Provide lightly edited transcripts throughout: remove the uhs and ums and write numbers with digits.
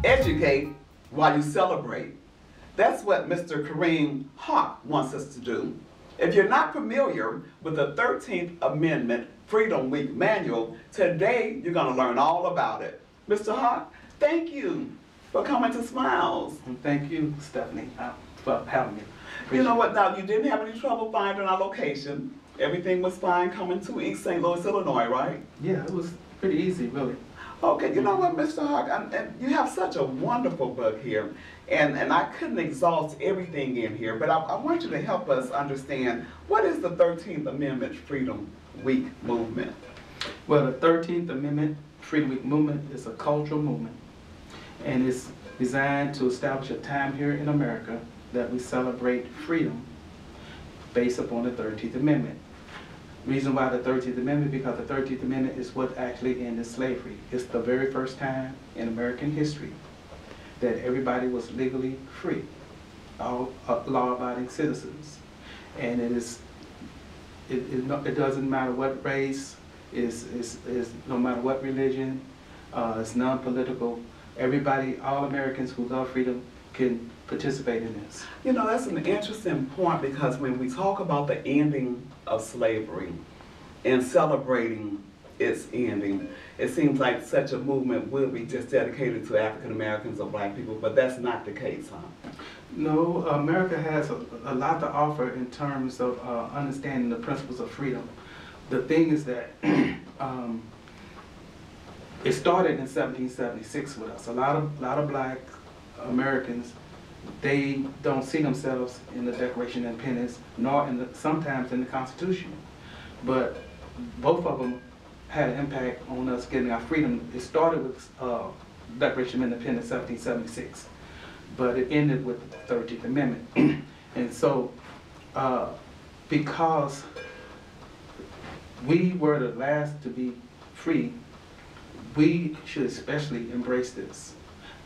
Educate while you celebrate. That's what Mr. Kariem Haqq wants us to do. If you're not familiar with the 13th Amendment Freedom Week Manual, today you're going to learn all about it. Mr. Haqq, thank you for coming to Smiles. And thank you, Stephanie, for having me. You know what, now you didn't have any trouble finding our location. Everything was fine coming to East St. Louis, Illinois, right? Yeah, it was pretty easy, really. Okay, you know what, Mr. Haqq, and you have such a wonderful book here, and I couldn't exhaust everything in here, but I want you to help us understand, what is the 13th Amendment Freedom Week movement? Well, the 13th Amendment Freedom Week movement is a cultural movement, and it's designed to establish a time here in America that we celebrate freedom based upon the 13th Amendment. Reason why the 13th Amendment, because the 13th Amendment is what actually ended slavery. It's the very first time in American history that everybody was legally free, all law-abiding citizens. And it doesn't matter what race, is no matter what religion, it's non-political. Everybody, all Americans who love freedom can participate in this. You know, that's an interesting point, because when we talk about the ending of slavery and celebrating its ending, it seems like such a movement would be just dedicated to African Americans or black people, but that's not the case, huh? No, America has a lot to offer in terms of understanding the principles of freedom. The thing is that it started in 1776 with us. A lot of black Americans, they don't see themselves in the Declaration of Independence, nor sometimes in the Constitution. But both of them had an impact on us getting our freedom. It started with Declaration of Independence, 1776, but it ended with the 13th Amendment. And so, because we were the last to be free, we should especially embrace this.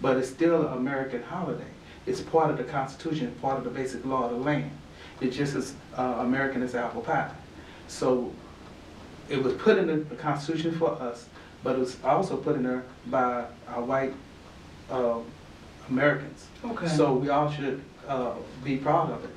But it's still an American holiday. It's part of the Constitution, part of the basic law of the land. It's just as American as apple pie. So it was put in the Constitution for us, but it was also put in there by our white Americans. Okay. So we all should be proud of it.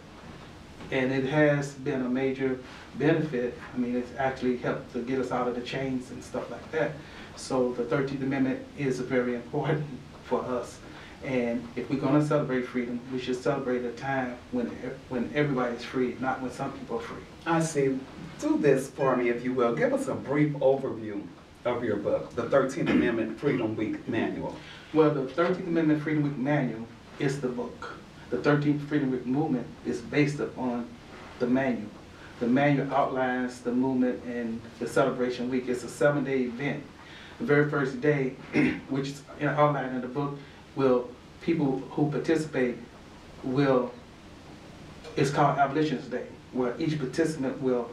And it has been a major benefit. I mean, it's actually helped to get us out of the chains and stuff like that. So the 13th Amendment is very important for us. And if we're going to celebrate freedom, we should celebrate a time when everybody's free, not when some people are free. I see. Do this for me, if you will. Give us a brief overview of your book, the 13th Amendment Freedom Week Manual. Well, the 13th Amendment Freedom Week Manual is the book. The 13th Freedom Week movement is based upon the manual. The manual outlines the movement and the celebration week. It's a 7-day event. The very first day, which is outlined in the book, people who participate it's called Abolitionist Day, where each participant will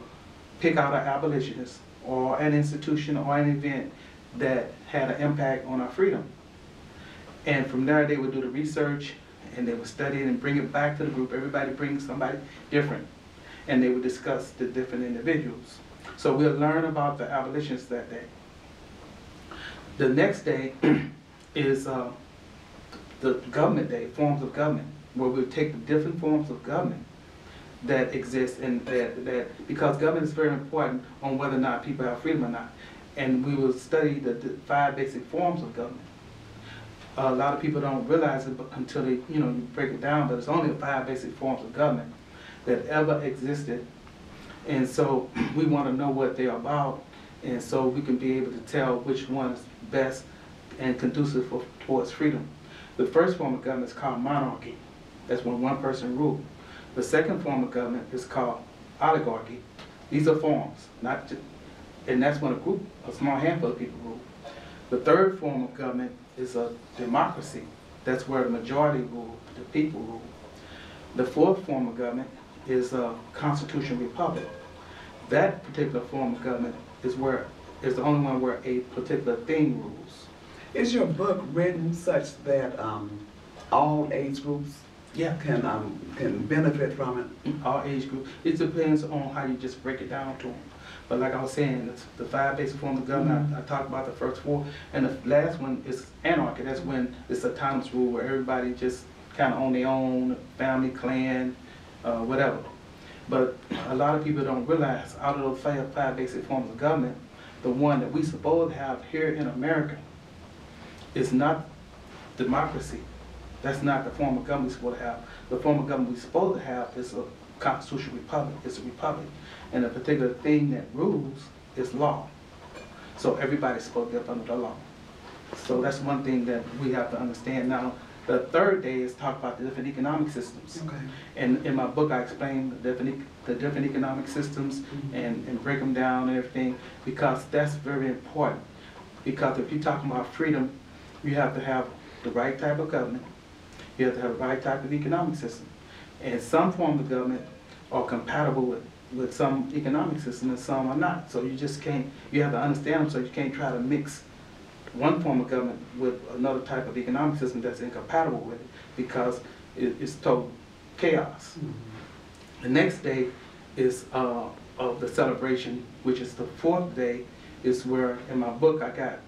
pick out an abolitionist or an institution or an event that had an impact on our freedom. And from there they would do the research, and they would study it and bring it back to the group. Everybody brings somebody different, and they would discuss the different individuals. So we'll learn about the abolitionists that day. The next day is the government day, forms of government, where we'll take the different forms of government that exist, and that because government is very important on whether or not people have freedom or not. And we will study the 5 basic forms of government. A lot of people don't realize it until they, you break it down, but it's only 5 basic forms of government that ever existed. And so we want to know what they're about, and so we can be able to tell which one is best and conducive towards freedom. The first form of government is called monarchy. That's when one person rules. The second form of government is called oligarchy. These are forms, and that's when a small handful of people rule. The third form of government is a democracy. That's where the majority rule, the people rule. The fourth form of government is a constitutional republic. That particular form of government is the only one where a particular thing rules. Is your book written such that all age groups can benefit from it? All age groups. It depends on how you just break it down to them. But like I was saying, it's the 5 basic forms of government. I talked about the first 4, and the last one is anarchy. That's when it's autonomous rule, where everybody just kind of on their own, family, clan, whatever. But a lot of people don't realize, out of those 5 basic forms of government, the one that we supposed to have here in America is not democracy. That's not the form of government we're supposed to have. The form of government we're supposed to have is a constitutional republic. It's a republic. And the particular thing that rules is law. So everybody's supposed to be up under the law. So that's one thing that we have to understand. Now, the third day is talk about the different economic systems. Okay. And in my book, I explain the different economic systems and break them down and everything, because that's very important. Because if you're talking about freedom, you have to have the right type of government. You have to have the right type of economic system. And some forms of government are compatible with some economic system and some are not. So you just can't, you have to understand them, so you can't try to mix one form of government with another type of economic system that's incompatible with it, because it's total chaos. The next day is of the celebration, which is the 4th day, is where in my book I got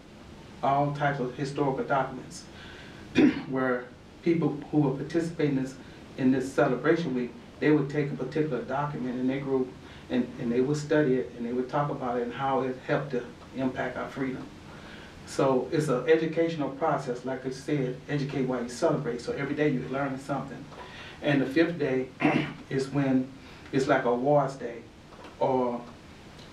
all types of historical documents where people who were participating in this celebration week, they would take a particular document in their group and they would study it and they would talk about it and how it helped to impact our freedom. So it's an educational process, like I said, educate while you celebrate. So every day you're learning something. And the 5th day is when it's like a awards day, or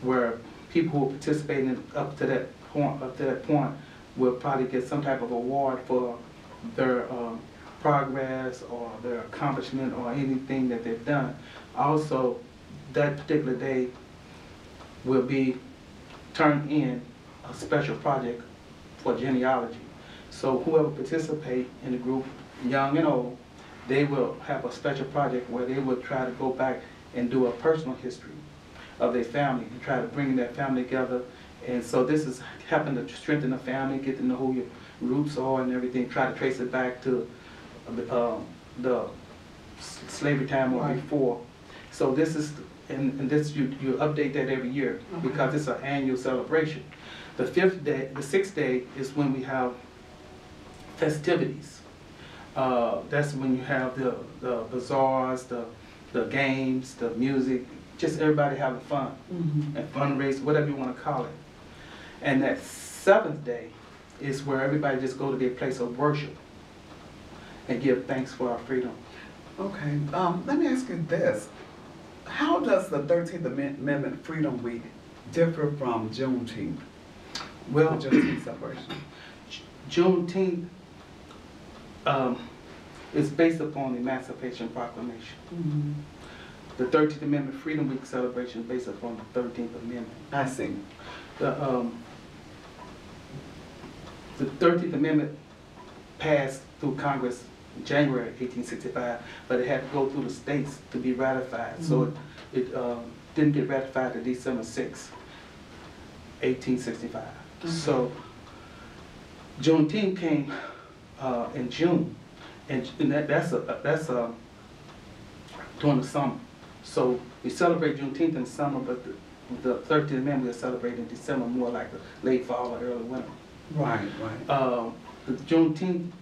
where people who are participating up to that point will probably get some type of award for their progress or their accomplishment or anything that they've done. Also, that particular day will be turned in a special project for genealogy. So whoever participate in the group, young and old, they will have a special project where they will try to go back and do a personal history of their family and try to bring that family together. And so this is helping to strengthen the family, get to know who your roots are and everything, try to trace it back to the slavery time or before. So this is, and this you update that every year because it's an annual celebration. The 6th day is when we have festivities. That's when you have the bazaars, the games, the music, just everybody having fun and fundraise, whatever you want to call it. And that 7th day is where everybody just go to their place of worship and give thanks for our freedom. Okay, let me ask you this. How does the 13th Amendment Freedom Week differ from Juneteenth? Well, the Juneteenth celebration. Juneteenth is based upon the Emancipation Proclamation. The 13th Amendment Freedom Week celebration is based upon the 13th Amendment. I see. The 13th Amendment passed through Congress in January 1865, but it had to go through the states to be ratified. So it didn't get ratified to December 6, 1865. So Juneteenth came in June, and that's during the summer. So we celebrate Juneteenth in the summer, but the 13th Amendment we'll celebrate in December, more like the late fall or early winter. Right, right. The Juneteenth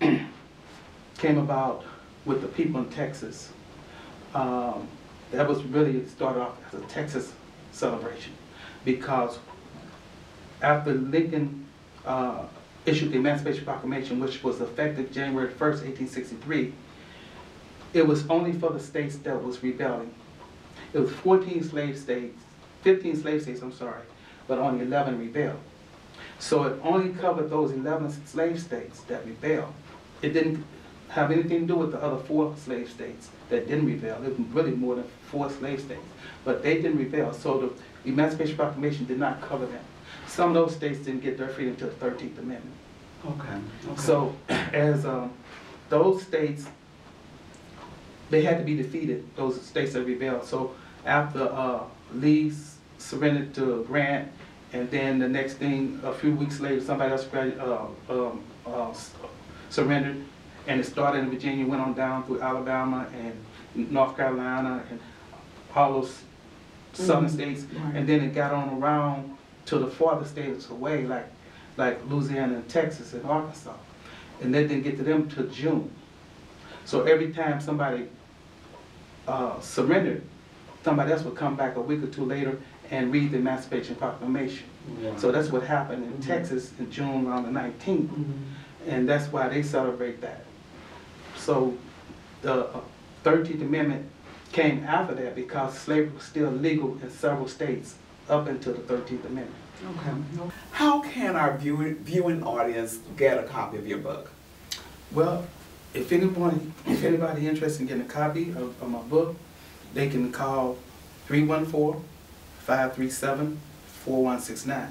came about with the people in Texas. That was really started off as a Texas celebration, because after Lincoln issued the Emancipation Proclamation, which was effective January 1st, 1863, it was only for the states that was rebelling. It was 15 slave states, I'm sorry, but only 11 rebelled. So it only covered those 11 slave states that rebelled. It didn't have anything to do with the other 4 slave states that didn't rebel. It was really more than 4 slave states, but they didn't rebel. So the Emancipation Proclamation did not cover them. Some of those states didn't get their freedom until the 13th Amendment. Okay. So as those states, they had to be defeated, those states that rebelled. So after Lee surrendered to Grant, and then the next thing, a few weeks later, somebody else surrendered, and it started in Virginia, went on down through Alabama and North Carolina, and all those southern states, Right. and then it got on around to the farther states away, like Louisiana and Texas and Arkansas. And that didn't get to them till June. So every time somebody surrendered, somebody else would come back a week or two later and read the Emancipation Proclamation. Wow. So that's what happened in Texas in June around the 19th. And that's why they celebrate that. So the 13th Amendment came after that because slavery was still legal in several states up until the 13th Amendment. Okay. How can our viewing audience get a copy of your book? Well, if anybody interested in getting a copy of my book, they can call 314-537-4169.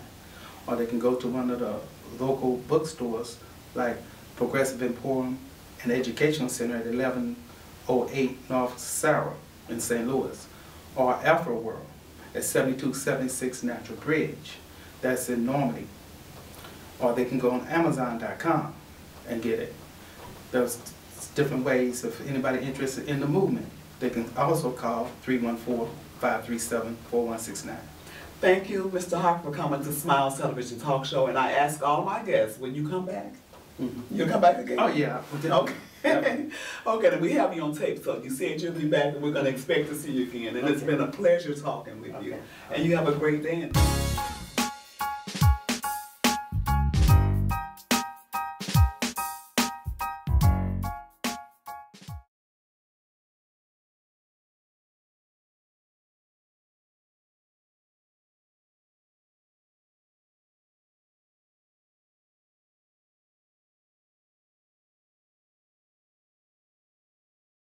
Or they can go to one of the local bookstores like Progressive Emporium and Educational Center at 1108 North Sarah in St. Louis, or Afro World at 7276 Natural Bridge, that's in Normandy. Or they can go on Amazon.com and get it. There's different ways if anybody interested in the movement. They can also call 314-537-4169. Thank you, Mr. Haqq, for coming to Smiles Television Talk Show. And I ask all my guests, when you come back, you'll come back again? Oh yeah. Okay. Okay, then we have you on tape, so you said you'll be back, and we're going to expect to see you again. And it's been a pleasure talking with you. And you have a great day.